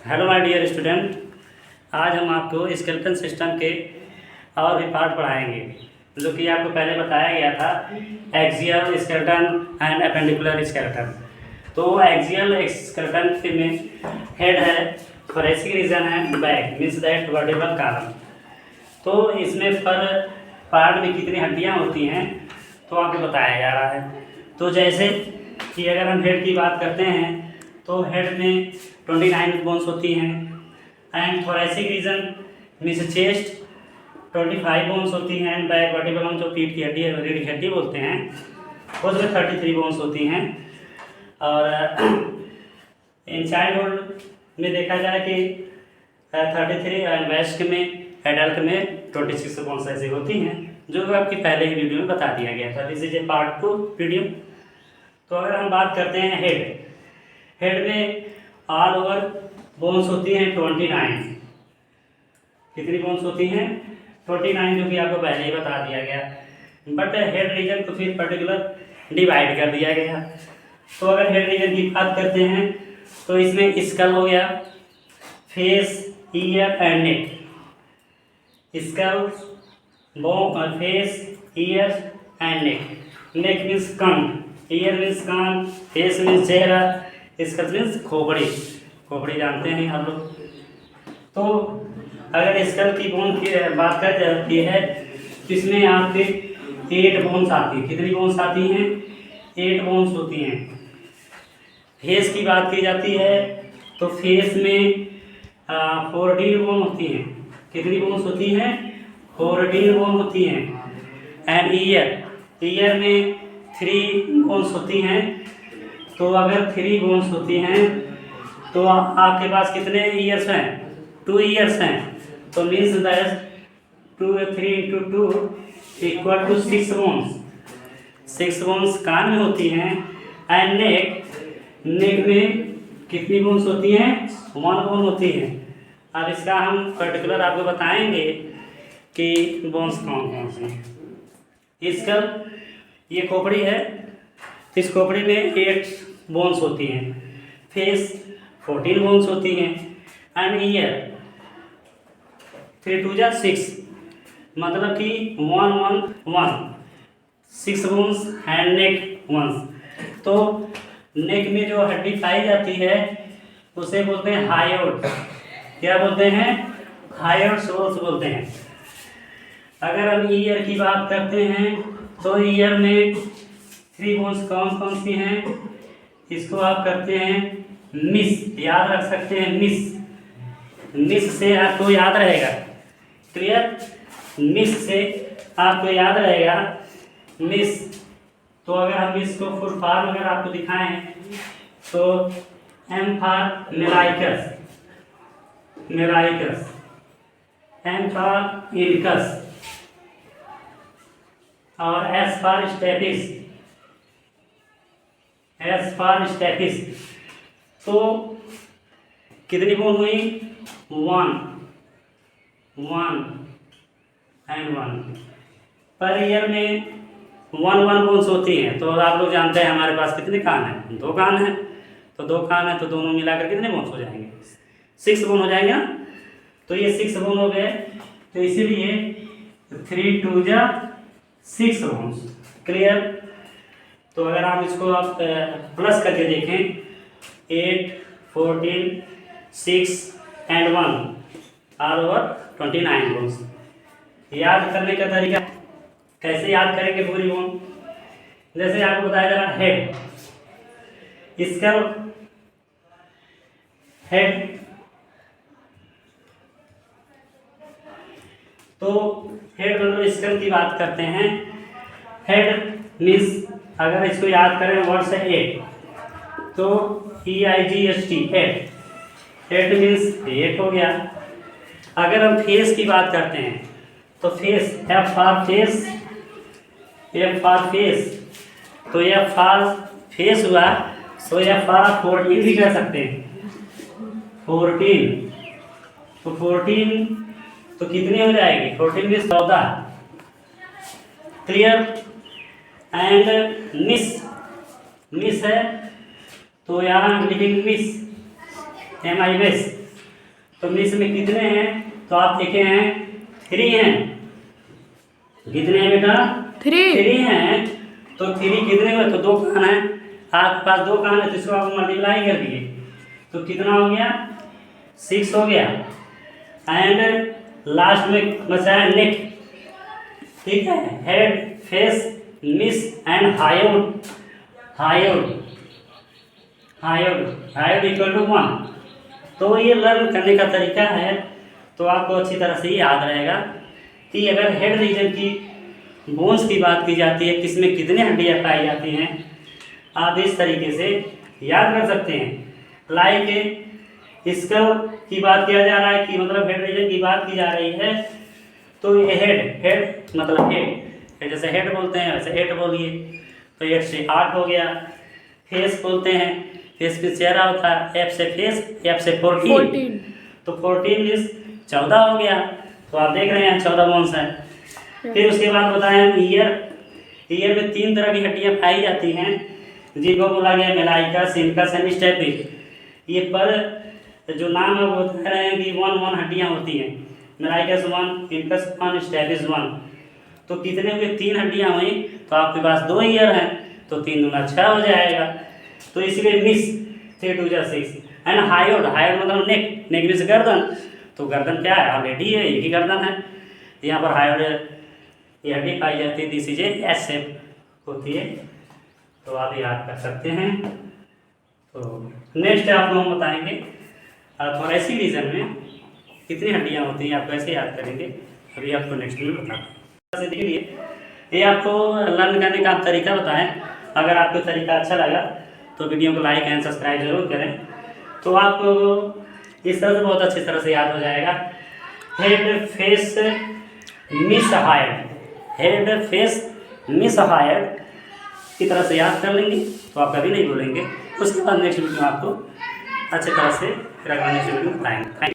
Hello my dear student. आज हम आपको स्केलेटन सिस्टम के और भी पार्ट पढ़ाएंगे जो कि आपको पहले बताया गया था axial skeleton and appendicular skeleton. तो एक्सियल स्केलेटन में हेड है, थोरेसिक रीजन है, back means that vertebral column. तो इसमें पर पार्ट में कितनी हड्डियां होती हैं तो आपको बताया जा रहा है। तो जैसे कि अगर हम हेड की बात करते हैं तो हेड में 29 बोन्स होती हैं and thoracic region means chest 25 bones होती हैं एंड बैक वर्टेब्रल जो पीठ की हड्डी है, रीढ़ की हड्डी बोलते हैं, उसमें 33 बोन्स होती हैं। और इन चाइल्डहुड में देखा जाए कि 33 एंड वेस्ट में एडल्ट में 26 बोन्स ऐसी होती हैं जो आपकी पहले ही वीडियो में बता दिया गया था। This is a part 2 video. तो अगर हम बात करते हैं हेड में ऑल ओवर बोन्स होती हैं 29। कितनी बोन्स होती हैं? 29, जो कि आपको पहले ही बता दिया गया। बट हेड रीजन को फिर पर्टिकुलर डिवाइड कर दिया गया। तो अगर हेड रीजन की बात करते हैं तो इसमें स्कल हो गया, face, ear and neck. Skull, face, ear and neck. Neck means कान, ईयर मीन्स कान, फेस मीन्स चेहरा, स्कल मीन्स खोपड़ी। खोपड़ी जानते हैं आप लोग। तो अगर स्कल की बोन की बात कर जाती है तो इसमें आपके 8 बोन्स आती है। कितनी बोन्स आती हैं? 8 बोन्स होती हैं। फेस की बात की जाती है तो फेस में 14 बोन होती हैं। कितनी बोन्स होती हैं? 14 बोन होती हैं। एंड ईयर में 3 बोन्स होती हैं। तो अगर 3 बोन्स होती हैं तो आपके पास कितने ईयर्स हैं? 2 ईयर्स हैं। तो means that 2 3 into 2 equal to 6 bones. 6 bones कान में होती हैं। एंड नेक में कितनी बोन्स होती हैं? 1 बोन होती है। अब इसका हम पर्टिकुलर आपको बताएंगे कि बोन्स कौन कौन से हैं। स्कल, ये खोपड़ी है, इस खोपड़ी में 8 बोन्स होती हैं। फेस 14 बोन्स होती हैं। एंड ईयर 3 2 6, मतलब कि 1 1 1, 6 बोन्स एंड नेक 1। तो नेक में जो हड्डी पाई जाती है उसे बोलते हैं हायोड। क्या बोलते हैं? हायोड सोल्स बोलते हैं। अगर हम ईयर की बात करते हैं तो ईयर में 3 बोन्स कौन कौन सी हैं? इसको आप करते हैं मिस, याद रख सकते हैं मिस से आपको याद रहेगा। क्लियर? मिस से आपको याद रहेगा मिस। तो अगर हम इसको फुल फॉर्म अगर आपको दिखाएं तो M for malleus, M for incus और एस फॉर स्टेपिस। तो कितनी बोन हुई? 1 एंड 1। पर ईयर में 1 बोन्स होती हैं। तो आप लोग जानते हैं हमारे पास कितने कान हैं? 2 कान हैं। तो 2 कान हैं तो दोनों मिलाकर कितने बोन्स हो जाएंगे? 6 बोन हो जाएंगे ना। तो ये 6 बोन हो गए। तो इसीलिए 3 2 6 बोन्स। क्लियर? तो अगर आप इसको आप प्लस करके देखें 8 14 6 एंड 1 ऑल ओवर 29 बोन्स। याद करने का तरीका कैसे याद करेंगे पूरी बोन? जैसे आपको बताया जा रहा है हेड, इसका हेड। तो हेड मतलब स्कल की बात करते हैं। हेड मीन्स अगर इसको याद करें वर्ड से 8 तो EIGHT हेड मीन्स 8 हो गया। अगर हम फेस की बात करते हैं तो फेस, F फॉर फेस, तो F फॉर फेस हुआ। तो F फॉर 14 भी कर सकते हैं। 14 तो 14 तो कितनी हो जाएगी? 14 में 14। क्लियर? एंड मिस है तो यहाँ लिखेंगे मिस, MIS। तो मिस में कितने हैं, तो आप देखे हैं 3 हैं। कितने हैं बेटा? 3 हैं। तो 3 कितने हुए, तो 2 कान है, आपके पास 2 कान है, तो इसको आप मल्टीप्लाई कर दिए तो कितना हो गया? 6 हो गया। एंड लास्ट में बचा है नेक, ठीक है। Head, face, miss and hyoid. Hyoid equal to 1। तो ये लर्न करने का तरीका है, तो आपको अच्छी तरह से याद रहेगा कि अगर हेड रीजन की बोन्स की बात की जाती है, किसमें कितने हड्डियाँ पाई जाती हैं, आप इस तरीके से याद कर सकते हैं। लाइक स्कल की बात किया जा रहा है कि मतलब हेड रीजन की बात की जा रही है, तो ये हेड मतलब हेड, जैसे हेड बोलते हैं वैसे 8 बोलिए, तो 8 से 8 हो गया। फेस बोलते हैं, फेस पे चेहरा होता है, एफ से फेस, एफ से 14, तो 14 इज 14 हो गया। तो आप देख रहे हैं 14 बोन्स हैं। फिर उसके बाद बताएं हम ईयर में 3 तरह की हड्डियां पाई जाती हैं, जिनको बोला गया मेलाइकस, इनकस एंड स्टेपिस। ये पर जो नाम है वो बता रहे हैं कि 1 हड्डियां होती हैं, मेलाइकस 1, इनकस 1, स्टेपिस 1। तो कितने हुए? 3 हड्डियां हुई, तो आपके पास 2 ईयर हैं, तो 3 दूना 6 हो जाएगा। तो इसलिए मिस 3 2 6 एंड हायोड मतलब नेक मीन्स गर्दन। तो गर्दन क्या है? ऑलरेडी है, एक ही गर्दन है। यहाँ पर हायोड ये हड्डी पाई जाती है, दिस इज एस शेप होती है, तो आप याद कर सकते हैं। तो नेक्स्ट आपको हम बताएंगे थोड़ा इसी रीजन में कितनी हड्डियाँ होती हैं, आप कैसे याद करेंगे, अभी आपको नेक्स्ट में बताते हैं। देखिए ये आपको लर्न करने का तरीका बताएं। अगर आपको तरीका अच्छा लगा तो वीडियो को लाइक एंड सब्सक्राइब जरूर करें, तो आपको इस तरह से बहुत अच्छी तरह से याद हो जाएगा। Head, face, miss hired, head, face, miss hired की तरह से याद कर लेंगे, तो आप कभी नहीं भूलेंगे। उसके बाद नेक्स्ट वीडियो में आपको अच्छी तरह से फिर अगला नेक्स्ट वीडियो में बताएंगे।